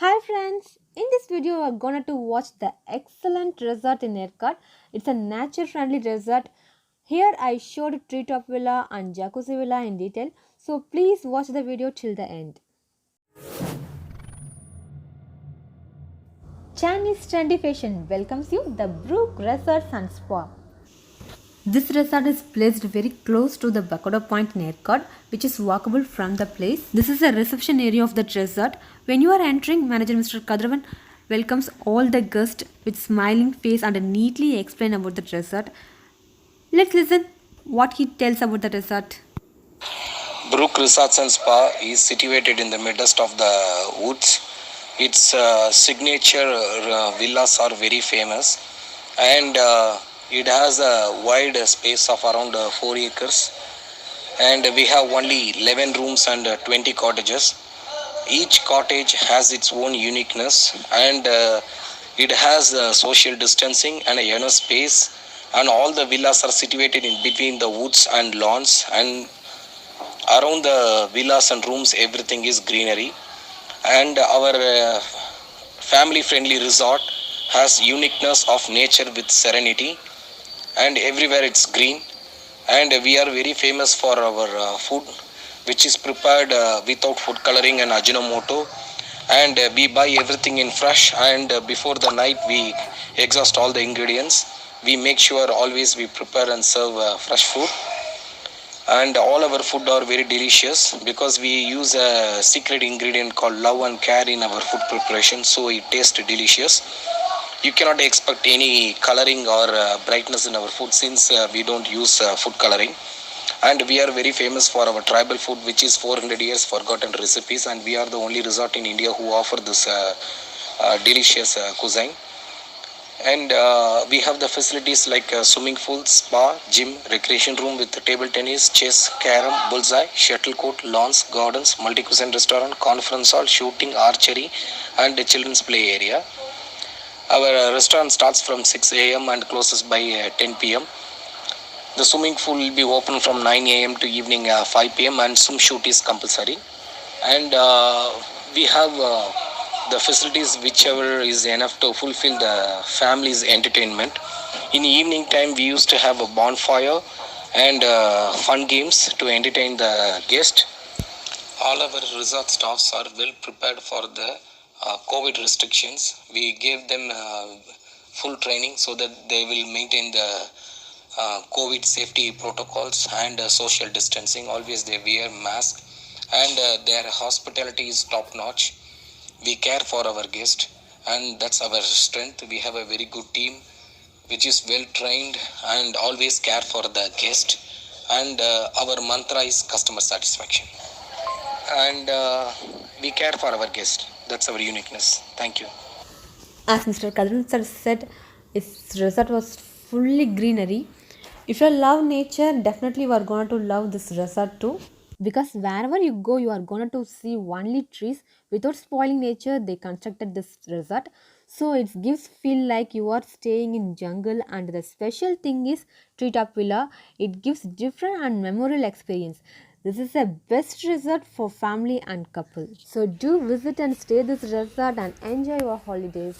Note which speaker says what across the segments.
Speaker 1: Hi friends, in this video we are going to watch the excellent resort in Yercaud. It's a nature friendly resort. Here I showed treetop villa and jacuzzi villa in detail, so please watch the video till the end. Chinese trendy fashion welcomes you the Brook Resorts and Spa. This resort is placed very close to the Pagoda Point in Yercaud, which is walkable from the place. This is a reception area of the resort. When you are entering, Manager Mr. Kadravan welcomes all the guests with smiling face and neatly explain about the resort. Let's listen what he tells about the resort.
Speaker 2: Brook Resorts and Spa is situated in the midst of the woods. Its signature villas are very famous, and it has a wide space of around 4 acres, and we have only 11 rooms and 20 cottages. Each cottage has its own uniqueness, and it has social distancing and enough space, and all the villas are situated in between the woods and lawns, and around the villas and rooms everything is greenery. And our family friendly resort has uniqueness of nature with serenity, and everywhere it's green. And we are very famous for our food, which is prepared without food coloring and ajinomoto, and we buy everything in fresh, and before the night we exhaust all the ingredients. We make sure always we prepare and serve fresh food, and all our food are very delicious because we use a secret ingredient called love and care in our food preparation, so it tastes delicious. You cannot expect any coloring or brightness in our food, since we don't use food coloring. And we are very famous for our tribal food, which is 400 years forgotten recipes, and we are the only resort in India who offer this delicious cuisine. And we have the facilities like swimming pool, spa, gym, recreation room with table tennis, chess, carom, bullseye, shuttlecock, lawns, gardens, multi-cuisine restaurant, conference hall, shooting, archery, and the children's play area. Our restaurant starts from 6 a.m. and closes by 10 p.m. The swimming pool will be open from 9 a.m. to evening 5 p.m. and swim shoot is compulsory. And we have the facilities whichever is enough to fulfill the family's entertainment. In evening time, we used to have a bonfire and fun games to entertain the guest. All our resort staffs are well prepared for the COVID restrictions. We gave them full training so that they will maintain the COVID safety protocols and social distancing. Always they wear mask, and their hospitality is top notch. We care for our guest, and that's our strength. We have a very good team which is well trained and always care for the guest, and our mantra is customer satisfaction, and we care for our guest. That's our uniqueness. Thank you.
Speaker 1: As Mr. Kadran sir said, its resort was fully greenery. If you love nature, definitely you are going to love this resort too. Because wherever you go, you are going to see only trees. Without spoiling nature, they constructed this resort, so it gives feel like you are staying in jungle. And the special thing is treetop villa. It gives different and memorable experience. This is a best resort for family and couple, so do visit and stay this resort and enjoy your holidays.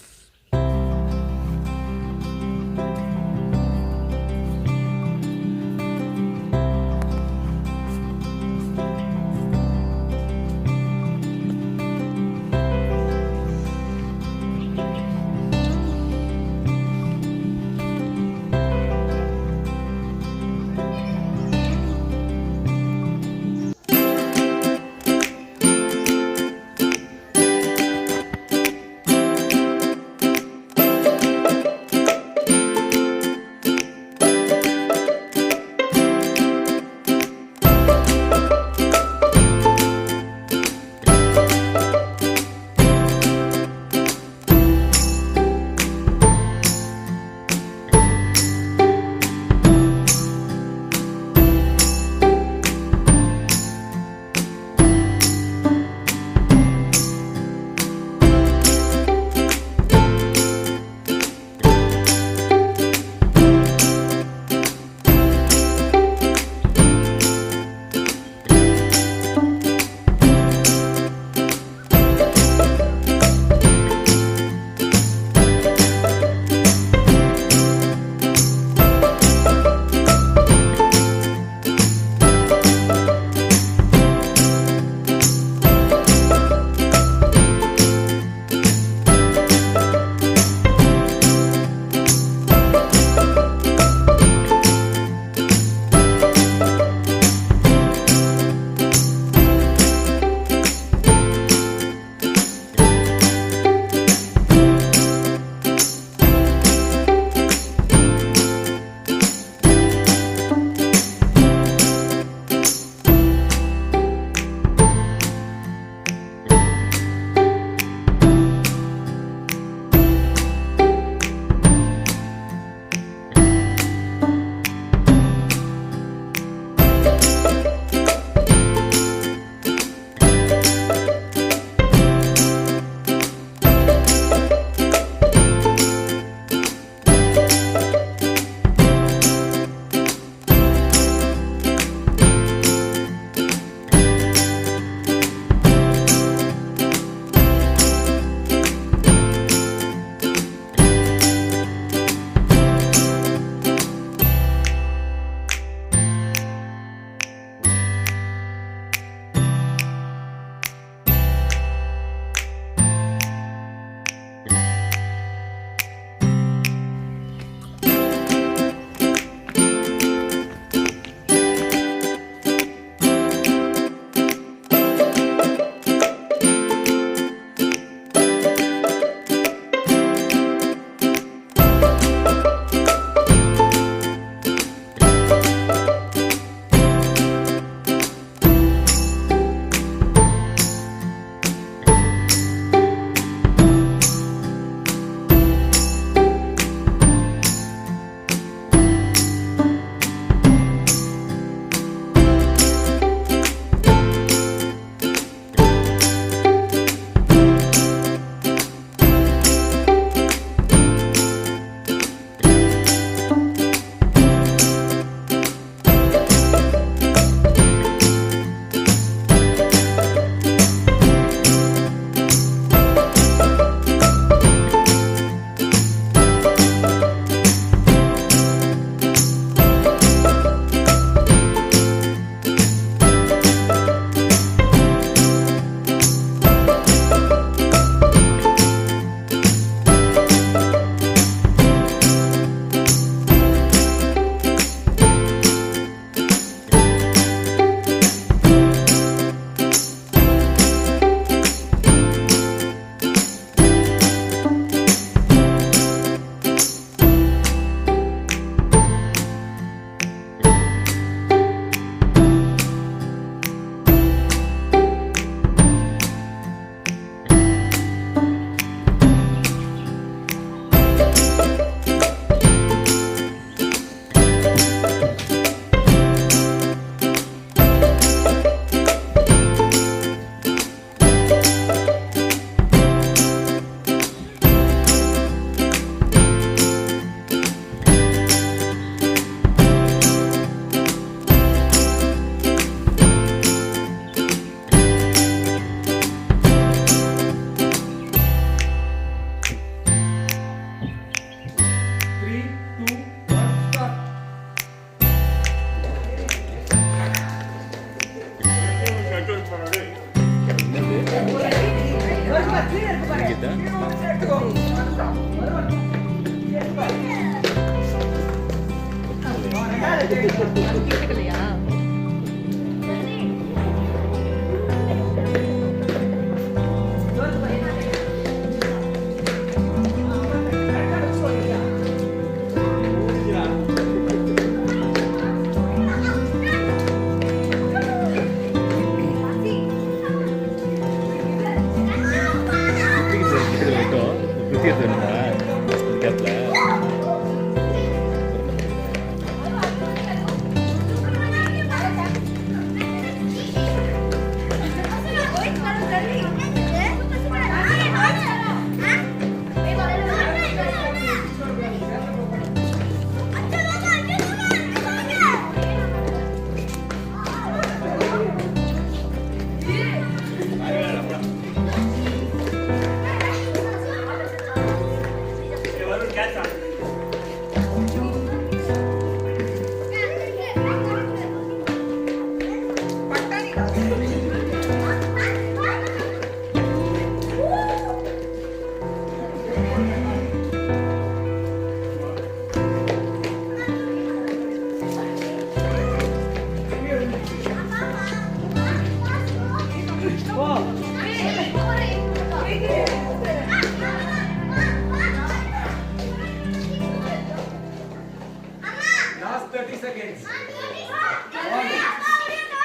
Speaker 3: Last 30 seconds. 1,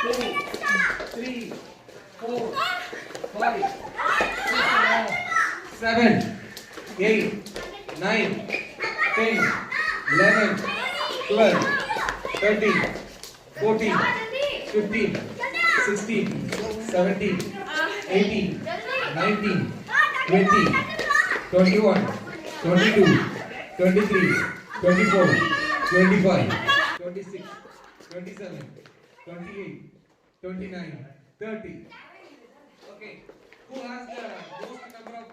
Speaker 3: 2, 3, 4, 5, 6, 7, 8, 9, 10, 11, 12, 13, 14, 15, 16, 17, 18, 19, 20, 21, 22, 23, 24, 25, 26, 27, 28, 29, 30. Okay. Who has the most number of